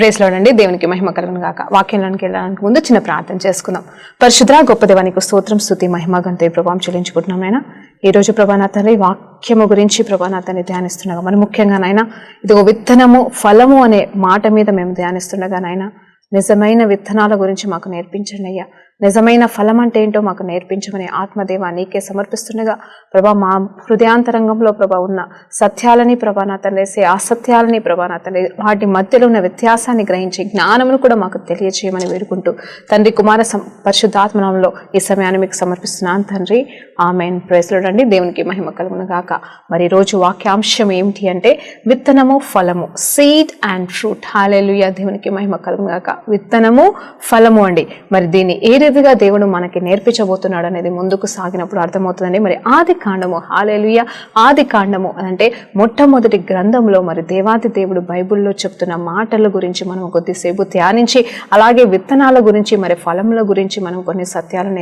Praise లోనండి. దేవునికి మహిమ కలుగును గాక. వాక్యంలోనికి వెళ్ళడానికి ముందు చిన్న ప్రార్థన చేసుకుందాం. పరిశుద్ధ గొప్ప దేవానికి స్తోత్రం, స్తుతి, మహిమ, ఘనత, ప్రభావం చెల్లించుకుంటున్నాం నాయన. ఈ రోజు ప్రభా నా తండ్రి వాక్యము గురించి ప్రభా నా తండ్రి ధ్యానిస్తుండగా మరి ముఖ్యంగా నాయన ఇదిగో విత్తనము ఫలము అనే మాట మీద మేము ధ్యానిస్తుండగా నాయన నిజమైన విత్తనాల గురించి మాకు నేర్పించండి అయ్యా. నిజమైన ఫలం అంటే ఏంటో మాకు నేర్పించమని ఆత్మదేవ నీకే సమర్పిస్తుండగా ప్రభా మా హృదయాంతరంగంలో ప్రభా ఉన్న సత్యాలని ప్రభా నా తండ్రి అసత్యాలని ప్రభా నా తండ్రి వాటి మధ్యలో ఉన్న వ్యత్యాసాన్ని గ్రహించి జ్ఞానమును కూడా మాకు తెలియచేయమని వేడుకుంటూ తండ్రి కుమార పరిశుద్ధాత్మనంలో ఈ సమయాన్ని మీకు సమర్పిస్తున్నాను తండ్రి. ఆమేన్. ప్రైజ్ లార్డ్ అండి. దేవునికి మహిమ కలుగును గాక. మరి రోజు వాక్యాంశం ఏమిటి అంటే విత్తనము ఫలము, సీడ్ అండ్ ఫ్రూట్. హల్లెలూయా. దేవునికి మహిమ కలుగును గాక. విత్తనము ఫలము అండి. మరి దీన్ని ఏ రీతిగా దేవుడు మనకి నేర్పించబోతున్నాడు అనేది ముందుకు సాగినప్పుడు అర్థమవుతుందండి. మరి ఆది కాండము, హల్లెలూయా, ఆది కాండము అంటే మొట్టమొదటి గ్రంథంలో మరి దేవాది దేవుడు బైబిల్లో చెప్తున్న మాటల గురించి మనం కొద్దిసేపు ధ్యానించి అలాగే విత్తనాల గురించి మరి ఫలముల గురించి మనం కొన్ని సత్యాలు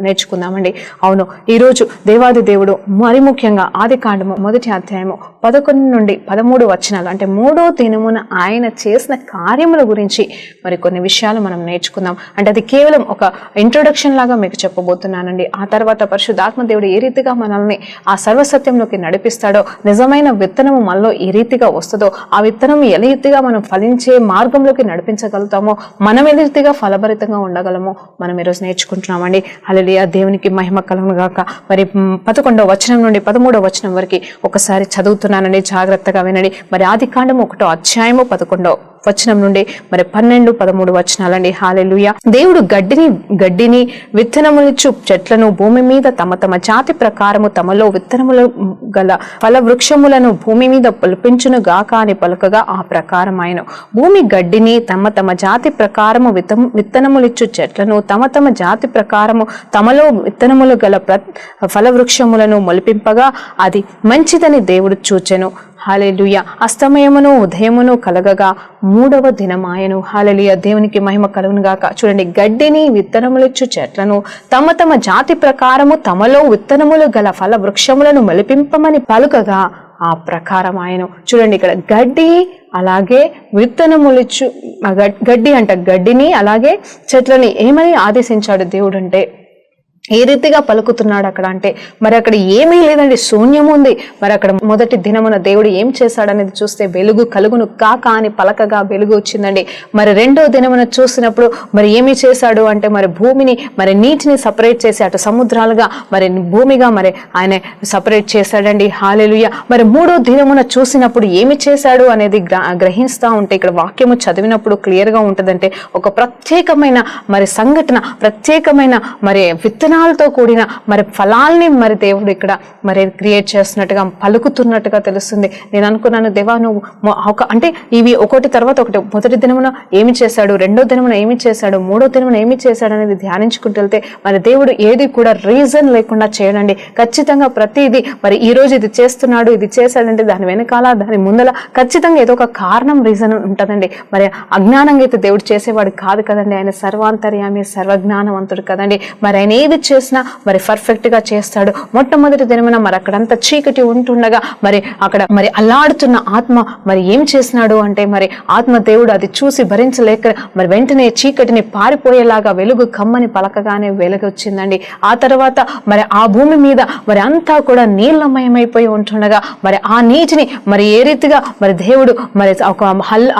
నేర్చుకుందామండి. అవును, ఈరోజు దేవాది దేవుడు మరి ముఖ్యంగా ఆది కాండము మొదటి అధ్యాయము 11 నుండి 13 వచనాలు అంటే 3వ దినమున ఆయన చేసిన కార్యముల గురించి మరి కొన్ని విషయాలు మనం నేర్చుకుందాం. అంటే అది కేవలం ఒక ఇంట్రొడక్షన్ లాగా మీకు చెప్పబోతున్నానండి. ఆ తర్వాత పరిశుద్ధాత్మ దేవుడు ఏ రీతిగా మనల్ని ఆ సర్వసత్యంలోకి నడిపిస్తాడో, నిజమైన విత్తనము మనలో ఏ రీతిగా వస్తుందో, ఆ విత్తనం ఏ రీతిగా మనం ఫలించే మార్గంలోకి నడిపించగలుగుతామో, మనం ఏ రీతిగా ఫలభరితంగా ఉండగలమో మనం ఈరోజు నేర్చుకుంటున్నామండి. హల్లెలూయా. దేవునికి మహిమ కలుగును గాక. మరి 11వ వచనం నుండి 13వ వచనం వరకు ఒకసారి చదువుతున్నానండి, జాగ్రత్తగా వినండి. మరి ఆది కాండము 1వ అధ్యాయము 11వ వచనం నుండి మరి 12, 13 వచనాలండి. హల్లెలూయా. దేవుడు గడ్డిని విత్తనములిచ్చు చెట్లను భూమి మీద తమ తమ జాతి ప్రకారము తమలో విత్తనములు గల ఫల వృక్షములను భూమి మీద పులిపించును గాక అని పలుకగా ఆ ప్రకారం ఆయన భూమి గడ్డిని తమ తమ జాతి ప్రకారము విత్తనములిచ్చు చెట్లను తమ తమ జాతి ప్రకారము తమలో విత్తనములు గల ఫల వృక్షములను మొలిపింపగా అది మంచిదని దేవుడు చూచెను. హల్లెలూయా. అస్తమయమును ఉదయమును కలగగా 3వ దినమాయను. హల్లెలూయా. దేవునికి మహిమ కలుగును గాక. చూడండి, గడ్డిని విత్తనములిచ్చు చెట్లను తమ తమ జాతి ప్రకారము తమలో విత్తనములు గల ఫల వృక్షములను మొలిపింపమని పలుకగా ఆ ప్రకారం ఆయన. చూడండి, ఇక్కడ గడ్డి అలాగే విత్తనములిచ్చు గడ్డి అంట గడ్డిని అలాగే చెట్లని ఏమని ఆదేశించాడు దేవుడు అంటే ఏ రీతిగా పలుకుతున్నాడు అక్కడ అంటే మరి అక్కడ ఏమీ లేదండి, శూన్యం ఉంది. మరి అక్కడ మొదటి దినమున దేవుడు ఏం చేశాడనేది చూస్తే వెలుగు కలుగును కాక అని పలకగా వెలుగు వచ్చిందండి. మరి 2వ దినమున చూసినప్పుడు మరి ఏమి చేశాడు అంటే మరి భూమిని మరి నీటిని సపరేట్ చేసి అటు సముద్రాలుగా మరి భూమిగా మరి ఆయన సపరేట్ చేశాడండి. హల్లెలూయా. మరి 3వ దినమున చూసినప్పుడు ఏమి చేశాడు అనేది గ్రహిస్తూ ఉంటే ఇక్కడ వాక్యము చదివినప్పుడు క్లియర్ గా ఉంటుందంటే ఒక ప్రత్యేకమైన మరి సంఘటన, ప్రత్యేకమైన మరి విత్తనాలతో కూడిన మరి ఫలాల్ని మరి దేవుడు ఇక్కడ మరి క్రియేట్ చేస్తున్నట్టుగా పలుకుతున్నట్టుగా తెలుస్తుంది. నేను అనుకున్నాను, దేవా నువ్వు అంటే ఇవి ఒకటి తర్వాత ఒకటి, మొదటి దినమున ఏమి చేశాడు, 2వ దినమున ఏమి చేశాడు, 3వ దినమున ఏమి చేశాడు అనేది ధ్యానించుకుంటూ వెళ్తే మరి దేవుడు ఏది కూడా రీజన్ లేకుండా చేయడండి. ఖచ్చితంగా ప్రతిదీ మరి ఈ రోజు ఇది చేస్తున్నాడు, ఇది చేశాడంటే దాని వెనకాల దాని ముందల ఖచ్చితంగా ఏదో ఒక కారణం, రీజన్ ఉంటుందండి. మరి అజ్ఞానంగా అయితే దేవుడు చేసేవాడు కాదు కదండి. ఆయన సర్వాంతర్యామి, సర్వజ్ఞానవంతుడు కదండి. మరి ఆయన ఏది చేసినా మరి పర్ఫెక్ట్ గా చేస్తాడు. మొట్టమొదటి దినమున మరి అక్కడంతా చీకటి ఉంటుండగా మరి అక్కడ మరి అల్లాడుతున్న ఆత్మ మరి ఏం చేసినాడు అంటే మరి ఆత్మ దేవుడు అది చూసి భరించలేక మరి వెంటనే చీకటిని పారిపోయేలాగా వెలుగు కమ్మని పలకగానే వెలుగు వచ్చిందండి. ఆ తర్వాత మరి ఆ భూమి మీద మరి అంతా కూడా నీళ్లమయమైపోయి ఉంటుండగా మరి ఆ నీటిని మరి ఏ రీతిగా మరి దేవుడు మరి ఒక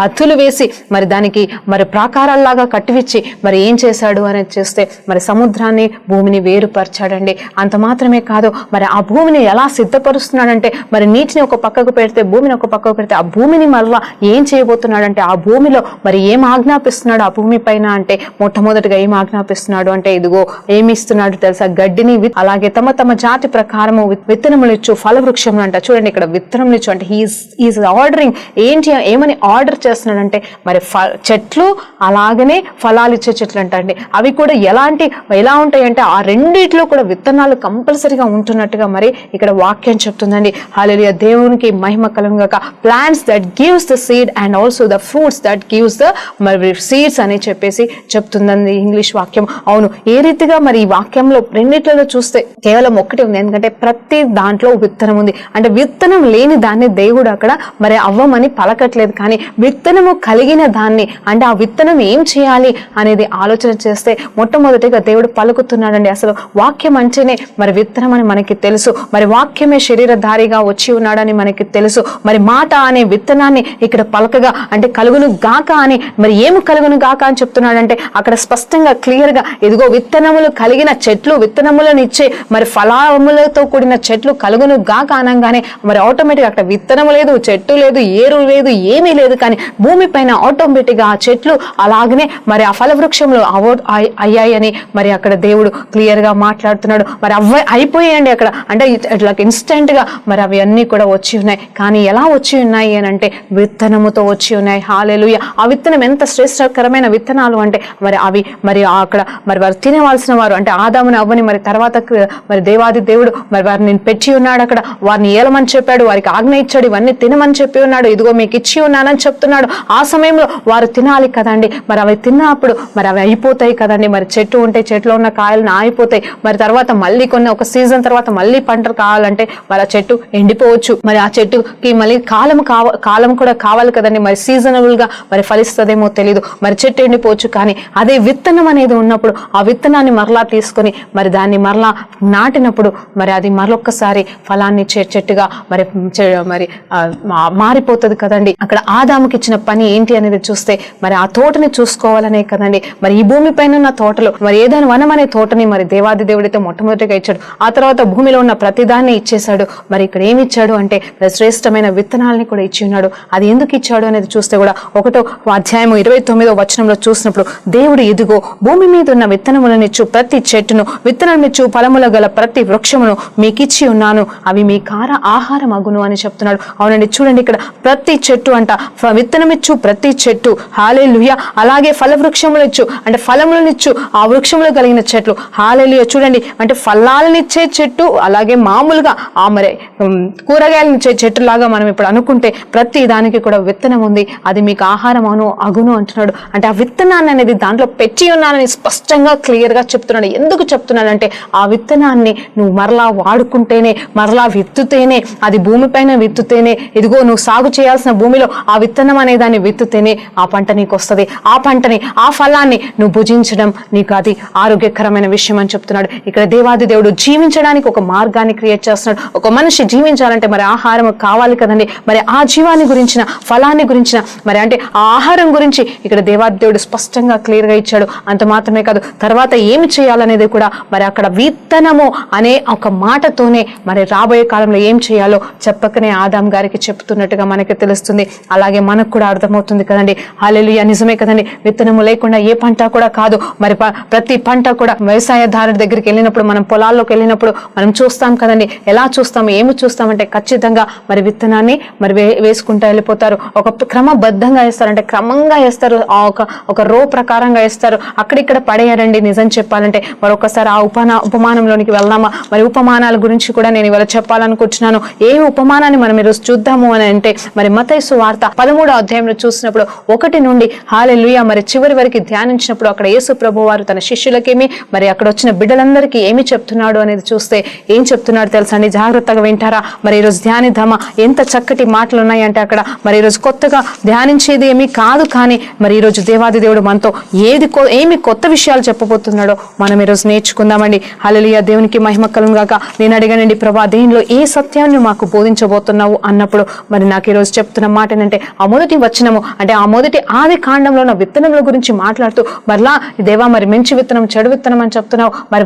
అత్తులు వేసి మరి దానికి మరి ప్రాకారాల్లాగా కట్టివిచ్చి మరి ఏం చేశాడు అనేది చేస్తే మరి సముద్రాన్ని భూమిని వేరుపరచాడండి. అంత మాత్రమే కాదు, మరి ఆ భూమిని ఎలా సిద్ధపరుస్తున్నాడంటే మరి నీటిని ఒక పక్కకు పెడితే భూమిని ఒక పక్కకు పెడితే ఆ భూమిని మళ్ళా ఏం చేయబోతున్నాడంటే ఆ భూమిలో మరి ఏం ఆజ్ఞాపిస్తున్నాడు ఆ భూమి పైన అంటే మొట్టమొదటిగా ఏం ఆజ్ఞాపిస్తున్నాడు అంటే ఇదిగో ఏమి ఇస్తున్నాడు తెలుసా, గడ్డిని అలాగే తమ తమ జాతి ప్రకారము విత్తనములిచ్చు ఫల వృక్షములు అంట. చూడండి, ఇక్కడ విత్తనములిచ్చు అంటే హీఈస్ ఆర్డరింగ్ ఏంటి, ఏమని ఆర్డర్ చేస్తున్నాడంటే మరి చెట్లు అలాగనే ఫలాలు ఇచ్చే చెట్లు అంట అండి. అవి కూడా ఎలా ఉంటాయంటే ఆ రెండిట్లో కూడా విత్తనాలు కంపల్సరీగా ఉంటున్నట్టుగా మరి ఇక్కడ వాక్యం చెప్తుందండి. హల్లెలూయా, దేవునికి మహిమ కలుగును గాక. Plants that gives the seed and also the fruits that gives the మరి సీడ్స్ అని చెప్పేసి చెప్తుందండి ఇంగ్లీష్ వాక్యం. అవును, ఏ రీతిగా మరి ఈ వాక్యంలో రెండిట్లలో చూస్తే కేవలం ఒక్కటి ఉంది, ఎందుకంటే ప్రతి దాంట్లో విత్తనం ఉంది. అంటే విత్తనం లేని దాన్ని దేవుడు అక్కడ మరి అవ్వమని పలకట్లేదు, కానీ విత్తనము కలిగిన దాన్ని, అంటే ఆ విత్తనం ఏం చేయాలి అనేది ఆలోచన చేస్తే మొట్టమొదటిగా దేవుడు పలుకుతున్నాడండి. అసలు వాక్యం అంటేనే మరి విత్తనం అని మనకి తెలుసు, మరి వాక్యమే శరీరధారిగా వచ్చి ఉన్నాడని మనకి తెలుసు. మరి మాట అనే విత్తనాన్ని ఇక్కడ పలకగా, అంటే కలుగును గాక అని, మరి ఏమి కలుగును గాక అని చెప్తున్నాడంటే అక్కడ స్పష్టంగా క్లియర్ గా ఇదిగో విత్తనములు కలిగిన చెట్లు, విత్తనములను ఇచ్చే మరి ఫలములతో కూడిన చెట్లు కలుగును గాక అనగానే మరి ఆటోమేటిక్ అక్కడ విత్తనము లేదు, చెట్టు లేదు, ఏరు లేదు, ఏమీ లేదు, కానీ భూమి పైన ఆటోమేటిక్ గా ఆ చెట్లు అలాగనే మరి ఆ ఫల వృక్షంలో అయ్యాయని మరి అక్కడ దేవుడు క్లియర్ గా మాట్లాడుతున్నాడు. మరి అయిపోయాయండి అక్కడ, అంటే ఇట్లా ఇన్స్టెంట్ గా మరి అవి అన్ని కూడా వచ్చి ఉన్నాయి. కానీ ఎలా వచ్చి ఉన్నాయి అని అంటే విత్తనముతో వచ్చి ఉన్నాయి. హల్లెలూయా, ఆ విత్తనం ఎంత శ్రేష్టకరమైన విత్తనాలు అంటే మరి అవి మరి అక్కడ మరి వారు తినవలసిన వారు, అంటే ఆదాముని అవ్వని మరి తర్వాత మరి దేవాది దేవుడు మరి వారిని పెట్టి ఉన్నాడు, అక్కడ వారిని ఏలమని చెప్పాడు, వారికి ఆజ్ఞ ఇచ్చాడు, ఇవన్నీ తినమని చెప్పి ఉన్నాడు, ఇదిగో మీకు ఇచ్చి ఉన్నానని చెప్తున్నాడు. ఆ సమయంలో వారు తినాలి కదండి, మరి అవి తిన్నప్పుడు మరి అవి అయిపోతాయి కదండి. మరి చెట్టు ఉంటే చెట్లో ఉన్న కాయలను ఆగిపోతాయి, మరి తర్వాత మళ్ళీ కొన్ని ఒక సీజన్ తర్వాత మళ్ళీ పంటలు కావాలంటే మరి ఆ చెట్టు ఎండిపోవచ్చు, మరి ఆ చెట్టుకి మళ్ళీ కాలం కూడా కావాలి కదండి, మరి సీజనబుల్ గా మరి ఫలిస్తుందేమో తెలియదు, మరి చెట్టు ఎండిపోవచ్చు. కానీ అదే విత్తనం అనేది ఉన్నప్పుడు ఆ విత్తనాన్ని మరలా తీసుకొని మరి దాన్ని మరలా నాటినప్పుడు మరి అది మరొక్కసారి ఫలాన్ని చెట్టుగా మరి మరి మారిపోతుంది కదండి. అక్కడ ఆదాముకి ఇచ్చిన పని ఏంటి అనేది చూస్తే మరి ఆ తోటని చూసుకోవాలనే కదండి. మరి ఈ భూమి పైన ఉన్న తోటలో మరి ఏదైనా వనం అనే తోటని మరి దేవాది దేవుడితో మొట్టమొదటిగా ఇచ్చాడు, ఆ తర్వాత భూమిలో ఉన్న ప్రతిదాన్ని ఇచ్చేశాడు. మరి ఇక్కడ ఏమి ఇచ్చాడు అంటే శ్రేష్టమైన విత్తనాలని కూడా ఇచ్చి ఉన్నాడు. అది ఎందుకు ఇచ్చాడు అనేది చూస్తే కూడా 1వ అధ్యాయము 29వ వచనంలో చూసినప్పుడు దేవుడు ఇదిగో భూమి మీద ఉన్న విత్తనములనిచ్చు ప్రతి చెట్టును, విత్తనమిచ్చు ఫలముల గల ప్రతి వృక్షమును మీకు ఇచ్చి ఉన్నాను, అవి మీ ఆహారం అగును అని చెప్తున్నాడు. అవునండి, చూడండి ఇక్కడ ప్రతి చెట్టు అంట విత్తనమిచ్చు ప్రతి చెట్టు, హల్లెలూయా. అలాగే ఫల వృక్షములు ఇచ్చు, అంటే ఫలములనిచ్చు ఆ వృక్షములు కలిగిన చెట్లు, హల్లెలూయా. చూడండి, అంటే ఫలాలనిచ్చే చెట్టు, అలాగే మామూలుగా ఆ మరి కూరగాయలనిచ్చే చెట్టు లాగా మనం ఇప్పుడు అనుకుంటే ప్రతి దానికి కూడా విత్తనం ఉంది, అది మీకు ఆహారం అగును అంటున్నాడు. అంటే ఆ విత్తనాన్ని అనేది దాంట్లో పెట్టి ఉన్నానని స్పష్టంగా క్లియర్ గా చెప్తున్నాడు. ఎందుకు చెప్తున్నాడంటే ఆ విత్తనాన్ని నువ్వు మరలా వాడుకుంటేనే, మరలా విత్తుతేనే, అది భూమిపైన విత్తుతేనే, ఇదిగో నువ్వు సాగు చేయాల్సిన భూమిలో ఆ విత్తనం అనే దాన్ని విత్తుతేనే ఆ పంట నీకు వస్తుంది. ఆ పంటని, ఆ ఫలాన్ని నువ్వు భుజించడం నీకు అది ఆరోగ్యకరమైన విషయం అని చెప్తున్నాడు. ఇక్కడ దేవాది దేవుడు జీవించడానికి ఒక మార్గాన్ని క్రియేట్ చేస్తున్నాడు. ఒక మనిషి జీవించాలంటే మరి ఆహారం కావాలి కదండి. మరి ఆ జీవాన్ని గురించిన, ఫలాన్ని గురించిన, మరి అంటే ఆ ఆహారం గురించి ఇక్కడ దేవాది దేవుడు స్పష్టంగా క్లియర్ గా ఇచ్చాడు. అంత మాత్రమే కాదు, తర్వాత ఏమి చేయాలనేది కూడా మరి అక్కడ విత్తనము అనే ఒక మాటతోనే మరి రాబోయే కాలంలో ఏం చేయాలో చెప్పకనే ఆదాం గారికి చెప్తున్నట్టుగా మనకి తెలుస్తుంది. అలాగే మనకు కూడా అర్థమవుతుంది కదండి. హల్లెలూయా, నిజమే కదండి. విత్తనము లేకుండా ఏ పంట కూడా కాదు. మరి ప్రతి పంట కూడా వ్యవసాయదారుడి దగ్గరికి వెళ్ళినప్పుడు, మనం పొలాల్లోకి వెళ్ళినప్పుడు మనం చూస్తాం కదండి. ఎలా చూస్తాము, ఏమి చూస్తామంటే ఖచ్చితంగా మరి విత్తనాన్ని మరి వేసుకుంటూ వెళ్ళిపోతారు. ఒక క్రమబద్ధంగా వేస్తారు, అంటే క్రమంగా వేస్తారు, ఒక రో ప్రకారంగా వేస్తారు. అక్కడిక్కడ పడేయారండి. నిజం చెప్పాలంటే మరొకసారి ఆ ఉపమానంలోనికి వెళ్దామా? మరి ఉపమానాల గురించి కూడా నేను ఇవాళ చెప్పాలనుకుంటున్నాను. ఏ ఉపమానాన్ని మనం ఈరోజు చూద్దాము అని అంటే మరి మత్తయి సువార్త 13వ అధ్యాయంలో చూసినప్పుడు 1 నుండి హల్లెలూయా మరి చివరి వరకు ధ్యానించినప్పుడు అక్కడ యేసు ప్రభు వారు తన శిష్యులకేమి మరి అక్కడ వచ్చిన బిడ్డలందరికీ ఏమి చెప్తున్నాడు అనేది చూస్తే ఏం చెప్తున్నాడు తెలుసా అండి? జాగ్రత్తగా వింటారా? మరి ఈరోజు ధ్యానిద్దామా? ఎంత చక్కటి మాటలు ఉన్నాయంటే అక్కడ మరి ఈరోజు కొత్తగా ధ్యానించేది ఏమీ కాదు, కానీ మరి ఈరోజు దేవాది దేవుడు మనతో ఏమి కొత్త విషయాలు చెప్పబోతున్నాడో మనం ఈరోజు నేర్చుకుందామండి. హల్లెలూయా, దేవునికి మహిమ కలుగును గాక. నేను అడిగానండి, ప్రభా దీనిలో ఏ సత్యాన్ని మాకు బోధించబోతున్నావు అన్నప్పుడు మరి నాకు ఈరోజు చెప్తున్న మాట ఏంటంటే ఆ మొదటి వచనము, అంటే ఆ మొదటి ఆది కాండంలో ఉన్న విత్తనముల గురించి మాట్లాడుతూ మరలా దేవా మరి మంచి విత్తనం, చెడు విత్తనం అని చెప్తున్నావు, మరి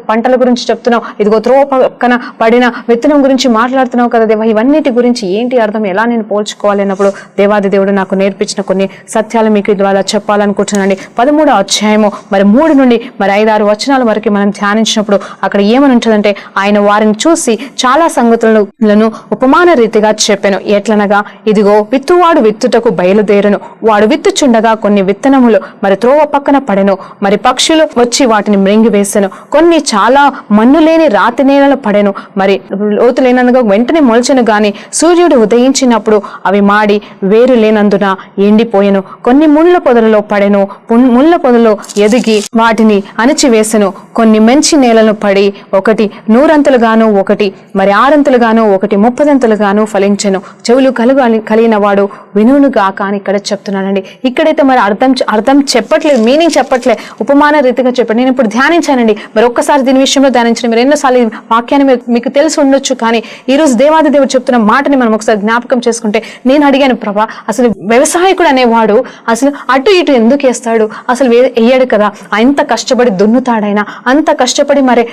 పంటల గురించి చెప్తున్నావు, ఇదిగో త్రోవ పక్కన పడిన విత్తనం గురించి మాట్లాడుతున్నావు కదా దేవా, ఇవన్నిటి గురించి ఏంటి అర్థం, ఎలా నేను పోల్చుకోవాలి అన్నప్పుడు దేవాది దేవుడు నాకు నేర్పించిన కొన్ని సత్యాలు మీకు ఇవాళ చెప్పాలనుకుంటున్నానండి. 13వ అధ్యాయము మరి 3 నుండి మరి 5-6 వచనాల వరకు మనం ధ్యానించినప్పుడు అక్కడ ఏమని ఉంటుందంటే, ఆయన వారిని చూసి చాలా సంగతులను ఉపమాన రీతిగా చెప్పాను. ఎట్లనగా ఇదిగో విత్తువాడు విత్తుటకు బయలుదేరను, వాడు విత్తుచుండగా కొన్ని విత్తనములు మరి త్రోవ పక్కన పడెను, మరి పక్షులు వచ్చి వాటిని మృంగి వేసెను. కొన్ని చాలా మన్ను లేని రాతి నేలలు పడెను, మరి లోతు లేనందుగా వెంటనే మొలచెను గాని సూర్యుడు ఉదయించినప్పుడు అవి మాడి వేరు లేనందున ఎండిపోయెను. కొన్ని ముళ్ళ పొదలలో పడెను, ముళ్ళ పొదలో ఎదిగి వాటిని అణిచివేసెను. కొన్ని మంచి నేలను పడి ఒకటి 100 ఒకటి మరి 6 ఒకటి 30 ఫలించెను. చెవులు కలిగిన వాడు వినును గాక అని ఇక్కడ చెప్తున్నానండి. ఇక్కడైతే మరి అర్థం చెప్పట్లేదు, మీనింగ్ చెప్పట్లేదు, ఉపమాన రీతిగా చెప్పండి. నేను ఇప్పుడు ధ్యానించానండి, మరి ఒక్కసారి దీని విషయంలో ధ్యానించండి. మీరు ఎన్నోసార్లు వాక్యాన్ని మీకు తెలిసి ఉండొచ్చు, కానీ ఈ రోజు దేవాది దేవుడు చెప్తున్న మాటని మనం ఒకసారి జ్ఞాపకం చేసుకుంటే, నేను అడిగాను, ప్రభా అసలు వ్యవసాయకుడు అనేవాడు అసలు అటు ఇటు ఎందుకు వేస్తాడు, అసలు వేయడు కదా, ఎంత కష్టపడి దున్నుతాడైనా, అంత కష్టపడి మరి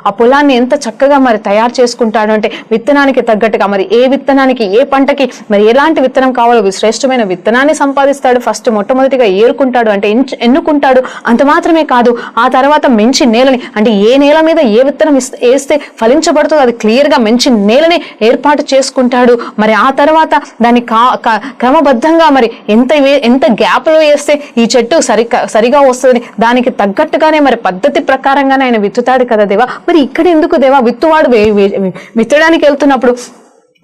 ఆ పొలాన్ని ఎంత చక్కగా మరి తయారు చేసుకుంటాడు అంటే విత్తనానికి తగ్గట్టుగా మరి ఏ విత్తనానికి ఏ పంటకి మరి ఎలాంటి విత్తనం కావాలో శ్రేష్టమైన విత్తనాన్ని సంపాదిస్తాడు. ఫస్ట్ మొట్టమొదటిగా ఏరుకుంటాడు, అంటే ఎన్నుకుంటాడు. అంత మాత్రమే కాదు, ఆ తర్వాత మంచి నేలని, అంటే ఏ నేల మీద ఏ విత్తనం వేస్తే ఫలించబడుతుందో అది క్లియర్ గా మంచి నేలని ఏర్పాటు చేసుకుంటాడు. మరి ఆ తర్వాత దాన్ని క్రమబద్ధంగా మరి ఎంత గ్యాప్ లో వేస్తే ఈ చెట్టు సరిగా వస్తుంది, దానికి తగ్గట్టుగానే మరి పద్ధతి ప్రకారంగానే ఆయన విత్తుతాడు కదా దేవా. మరి ఇక్కడ ఎందుకు దేవా విత్తువాడు విత్తడానికి వెళ్తున్నప్పుడు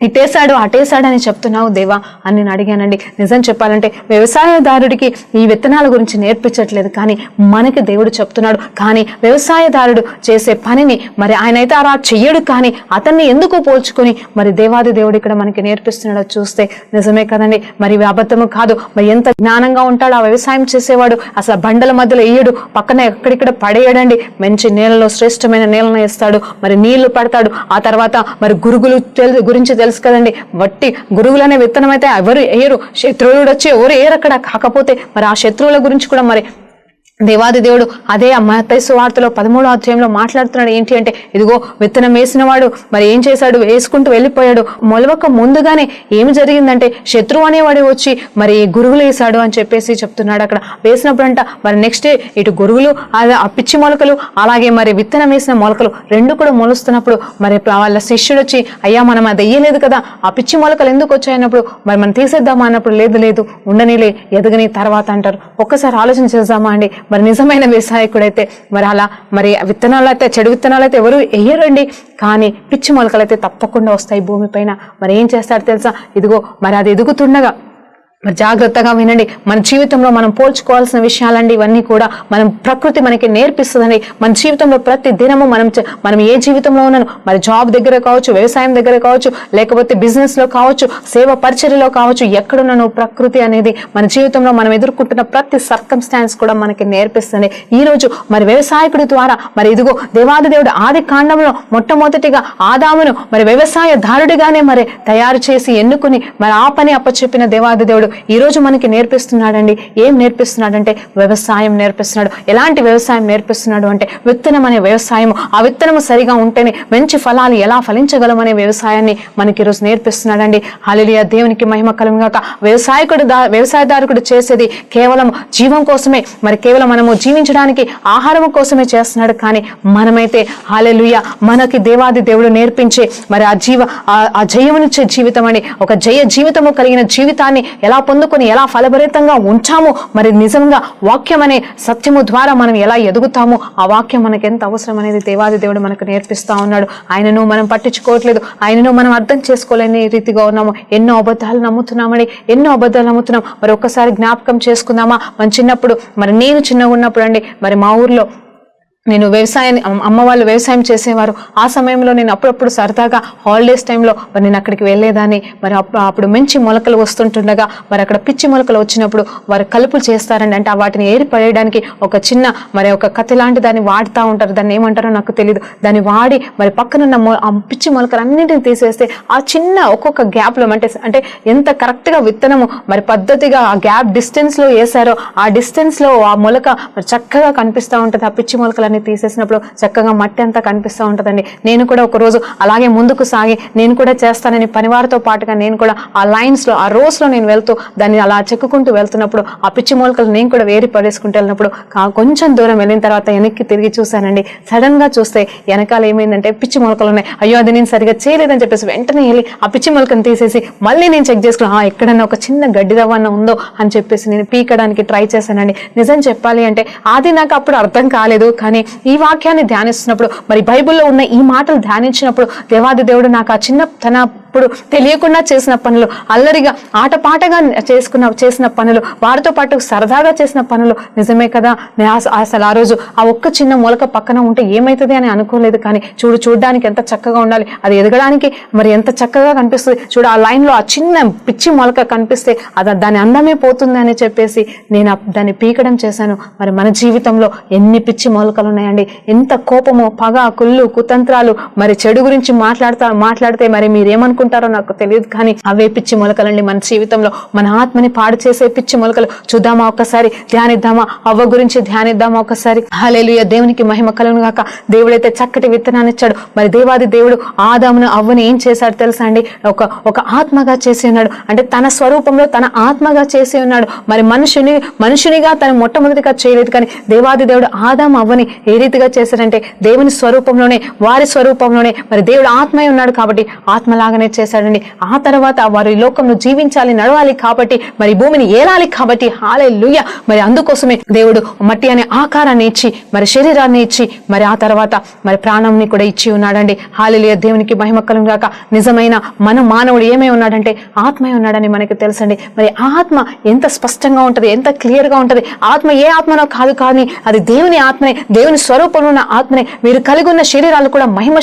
ఇటేసాడు అటేసాడు అని చెప్తున్నావు దేవా అని నేను అడిగానండి. నిజం చెప్పాలంటే వ్యవసాయదారుడికి ఈ విత్తనాల గురించి నేర్పించట్లేదు, కానీ మనకి దేవుడు చెప్తున్నాడు. కానీ వ్యవసాయదారుడు చేసే పనిని మరి ఆయన అయితే అలా చెయ్యడు, కానీ అతన్ని ఎందుకు పోల్చుకొని మరి దేవాది దేవుడు ఇక్కడ మనకి నేర్పిస్తున్నాడో చూస్తే నిజమే కదండి. మరి అబద్ధము కాదు. మరి ఎంత జ్ఞానంగా ఉంటాడు ఆ వ్యవసాయం చేసేవాడు. అసలు బండల మధ్యలో వేయడు, పక్కన ఎక్కడిక్కడ పడేయడండి. మంచి నేలలో శ్రేష్టమైన నేలను వేస్తాడు, మరి నీళ్లు పడతాడు. ఆ తర్వాత మరి గురుగులు గురించి తెలుసు కదండి. వట్టి గురువులనే విత్తనం అయితే ఎవరు వేయరు, శత్రువులు వచ్చి ఎవరు వేయరు అక్కడ. కాకపోతే మరి ఆ శత్రువుల గురించి కూడా మరి దేవాది దేవుడు అదే మత్తయి సువార్తలో 13వ అధ్యాయంలో మాట్లాడుతున్నాడు. ఏంటి అంటే, ఇదిగో విత్తనం వేసిన వాడు మరి ఏం చేశాడు, వేసుకుంటూ వెళ్ళిపోయాడు. మొలవక ముందుగానే ఏమి జరిగిందంటే శత్రువు అనేవాడు వచ్చి మరి గురువులు వేశాడు అని చెప్పేసి చెప్తున్నాడు. అక్కడ వేసినప్పుడు అంట మరి నెక్స్ట్ డే ఇటు గురువులు ఆ పిచ్చి మొలకలు అలాగే మరి విత్తనం వేసిన మొలకలు రెండు కూడా మొలుస్తున్నప్పుడు మరి వాళ్ళ శిష్యుడు వచ్చి, అయ్యా మనం అది వేయలేదు కదా, ఆ పిచ్చి మొలకలు ఎందుకు వచ్చాయన్నప్పుడు మరి మనం తీసేద్దామా అన్నప్పుడు, లేదు ఉండనిలే ఎదగని తర్వాత అంటారు. ఒక్కసారి ఆలోచన చేద్దామా అండి. మరి నిజమైన వ్యవసాయకుడైతే మరి అలా మరి విత్తనాలు అయితే చెడు విత్తనాలు అయితే ఎవరు వేయరండి, కానీ పిచ్చి మొలకలు అయితే తప్పకుండా వస్తాయి భూమిపైన. మరి ఏం చేస్తాడు తెలుసా, ఇదిగో మరి అది ఎదుగుతుండగా మరి జాగ్రత్తగా వినండి. మన జీవితంలో మనం పోల్చుకోవాల్సిన విషయాలండి ఇవన్నీ కూడా. మనం ప్రకృతి మనకి నేర్పిస్తుందండి. మన జీవితంలో ప్రతి దినము మనం ఏ జీవితంలో ఉన్నాను, మరి జాబ్ దగ్గర కావచ్చు, వ్యవసాయం దగ్గర కావచ్చు, లేకపోతే బిజినెస్ లో కావచ్చు, సేవ పరిచర్యలో కావచ్చు, ఎక్కడున్నాను ప్రకృతి అనేది మన జీవితంలో మనం ఎదుర్కొంటున్న ప్రతి సర్కమ్స్టాన్స్ కూడా మనకి నేర్పిస్తుంది. ఈ రోజు మరి వ్యవసాయకుడి ద్వారా మరి ఇదిగో దేవాది దేవుడు ఆది కాండంలో మొట్టమొదటిగా ఆదామును మరి వ్యవసాయదారుడిగానే మరి తయారు చేసి ఎన్నుకుని మరి ఆ పని అప్పచెప్పిన దేవాది దేవుడు ఈ రోజు మనకి నేర్పిస్తున్నాడండి. ఏం నేర్పిస్తున్నాడంటే వ్యవసాయం నేర్పిస్తున్నాడు. ఎలాంటి వ్యవసాయం నేర్పిస్తున్నాడు అంటే విత్తనం అనే వ్యవసాయం. ఆ విత్తనము సరిగా ఉంటేనే మంచి ఫలాలు ఎలా ఫలించగలమనే వ్యవసాయాన్ని మనకి ఈరోజు నేర్పిస్తున్నాడండి. హల్లెలూయా, దేవునికి మహిమ కలుగును గాక. వ్యవసాయదారుడు చేసేది కేవలం జీవం కోసమే, మరి కేవలం మనము జీవించడానికి ఆహారం కోసమే చేస్తున్నాడు. కానీ మనమైతే హల్లెలూయా మనకి దేవాది దేవుడు నేర్పించే మరి ఆ జయమునిచ్చే జీవితం అని, ఒక జయ జీవితము కలిగిన జీవితాన్ని ఎలా పొందుకొని ఎలా ఫలభరితంగా ఉంచాము, మరి నిజంగా వాక్యం అనే సత్యము ద్వారా మనం ఎలా ఎదుగుతామో, ఆ వాక్యం మనకు ఎంత అవసరం అనేది దేవాది దేవుడు మనకు నేర్పిస్తా ఉన్నాడు. ఆయనను మనం పట్టించుకోవట్లేదు, ఆయనను మనం అర్థం చేసుకోలేని రీతిగా ఉన్నాము. ఎన్నో అబద్ధాలు నమ్ముతున్నాం. మరి ఒక్కసారి జ్ఞాపకం చేసుకుందామా, మన చిన్నప్పుడు మరి నేను చిన్నగా ఉన్నప్పుడు అండి, మరి మా ఊర్లో నేను అమ్మ వాళ్ళు వ్యవసాయం చేసేవారు. ఆ సమయంలో నేను అప్పుడప్పుడు సరదాగా హాలిడేస్ టైంలో మరి నేను అక్కడికి వెళ్ళేదాన్ని. మరి అప్పుడు మంచి మొలకలు వస్తుంటుండగా మరి అక్కడ పిచ్చి మొలకలు వచ్చినప్పుడు వారు కలుపులు చేస్తారండి. అంటే వాటిని ఏరిపడేయడానికి ఒక చిన్న మరి ఒక కత్తి లాంటి దాన్ని వాడుతూ ఉంటారు. దాన్ని ఏమంటారో నాకు తెలియదు. దాన్ని వాడి మరి పక్కనున్న ఆ పిచ్చి మొలకలు అన్నింటిని తీసేస్తే ఆ చిన్న ఒక్కొక్క గ్యాప్లో అంటే ఎంత కరెక్ట్గా విత్తనము మరి పద్ధతిగా ఆ గ్యాప్ డిస్టెన్స్లో వేసారో ఆ డిస్టెన్స్లో ఆ మొలక మరి చక్కగా కనిపిస్తూ ఉంటుంది. ఆ పిచ్చి మొలకలు మొలకలన్నీ తీసేసినప్పుడు చక్కగా మట్టి అంతా కనిపిస్తూ ఉంటుందండి. నేను కూడా ఒక రోజు అలాగే ముందుకు సాగి నేను కూడా చేస్తానని పనివారితో పాటుగా నేను కూడా ఆ లైన్స్ లో, ఆ రోస్ లో నేను వెళ్తూ దాన్ని అలా చెక్కుకుంటూ వెళ్తున్నప్పుడు ఆ పిచ్చి మొలకలు నేను కూడా వేరి పడేసుకుంటూ వెళ్ళినప్పుడు కొంచెం దూరం వెళ్ళిన తర్వాత వెనక్కి తిరిగి చూశానండి. సడన్ గా చూస్తే వెనకాల ఏమైందంటే పిచ్చి మొలకలు ఉన్నాయి. అయ్యో అది నేను సరిగా చేయలేదని చెప్పేసి వెంటనే వెళ్ళి ఆ పిచ్చి మొలకను తీసేసి మళ్ళీ నేను చెక్ చేసుకున్నాను, ఎక్కడన్నా ఒక చిన్న గడ్డి రవ్వన్న ఉందో అని చెప్పేసి నేను పీకడానికి ట్రై చేశానండి. నిజం చెప్పాలి అంటే అది నాకు అప్పుడు అర్థం కాలేదు. కానీ ఈ వాక్యాన్ని ధ్యానిస్తున్నప్పుడు, మరి బైబిల్లో ఉన్న ఈ మాటలు ధ్యానించినప్పుడు దేవాది దేవుడు నాకు ఆ చిన్నప్పుడు తెలియకుండా చేసిన పనులు, అల్లరిగా ఆటపాటగా చేసిన పనులు, వారితో పాటు సరదాగా చేసిన పనులు నిజమే కదా. అసలు ఆ రోజు ఆ ఒక్క చిన్న మొలక పక్కన ఉంటే ఏమైతుంది అని అనుకోలేదు. కానీ చూడడానికి ఎంత చక్కగా ఉండాలి, అది ఎదగడానికి మరి ఎంత చక్కగా కనిపిస్తుంది చూడు. ఆ లైన్ లో ఆ చిన్న పిచ్చి మొలక కనిపిస్తే దాని అందమే పోతుంది అని చెప్పేసి నేను దాన్ని పీకడం చేశాను. మరి మన జీవితంలో ఎన్ని పిచ్చి మొలకలు ఉన్నాయండి. ఎంత కోపము, పగ, కుళ్ళు, కుతంత్రాలు, మరి చెడు గురించి మాట్లాడితే మరి మీరేమనుకుంటారో నాకు తెలియదు. కానీ అవే పిచ్చి మొలకలండి మన జీవితంలో, మన ఆత్మని పాడు చేసే పిచ్చి మొలకలు. చూద్దామా ఒక్కసారి, ధ్యానిద్దామా, అవ్వ గురించి ధ్యానిద్దామా ఒకసారి. హల్లెలూయా, దేవునికి మహిమ కలుగును గాక. దేవుడైతే చక్కటి విత్తనాన్ని ఇచ్చాడు. మరి దేవాది దేవుడు ఆదామును అవ్వని ఏం చేశాడు తెలుసా అండి? ఒక ఆత్మగా చేసి ఉన్నాడు. అంటే తన స్వరూపంలో తన ఆత్మగా చేసి ఉన్నాడు. మరి మనుషునిగా తను మొట్టమొదటిగా చేయలేదు. కానీ దేవాది దేవుడు ఆదాము అవ్వని ఏ రీతిగా చేశాడంటే దేవుని స్వరూపంలోనే, వారి స్వరూపంలోనే, మరి దేవుడు ఆత్మై ఉన్నాడు కాబట్టి ఆత్మలాగానే చేశాడండి. ఆ తర్వాత వారి లోకంలో జీవించాలి, నడవాలి కాబట్టి, మరి భూమిని ఏలాలి కాబట్టి, హల్లెలూయా, మరి అందుకోసమే దేవుడు మట్టి అనే ఆకారాన్ని ఇచ్చి, మరి శరీరాన్ని ఇచ్చి, మరి ఆ తర్వాత మరి ప్రాణంని కూడా ఇచ్చి ఉన్నాడండి. హల్లెలూయా, దేవునికి మహిమ కలుగును గాక. నిజమైన మానవుడు ఏమై ఉన్నాడంటే ఆత్మై ఉన్నాడని మనకి తెలుసండి. మరి ఆత్మ ఎంత స్పష్టంగా ఉంటది, ఎంత క్లియర్ గా ఉంటది. ఆత్మ ఏ ఆత్మనో కాదు, కానీ అది దేవుని ఆత్మనే, దేవుని స్వరూపంలో ఉన్న ఆత్మనే. వీరు కలిగి ఉన్న శరీరాలు కూడా మహిమ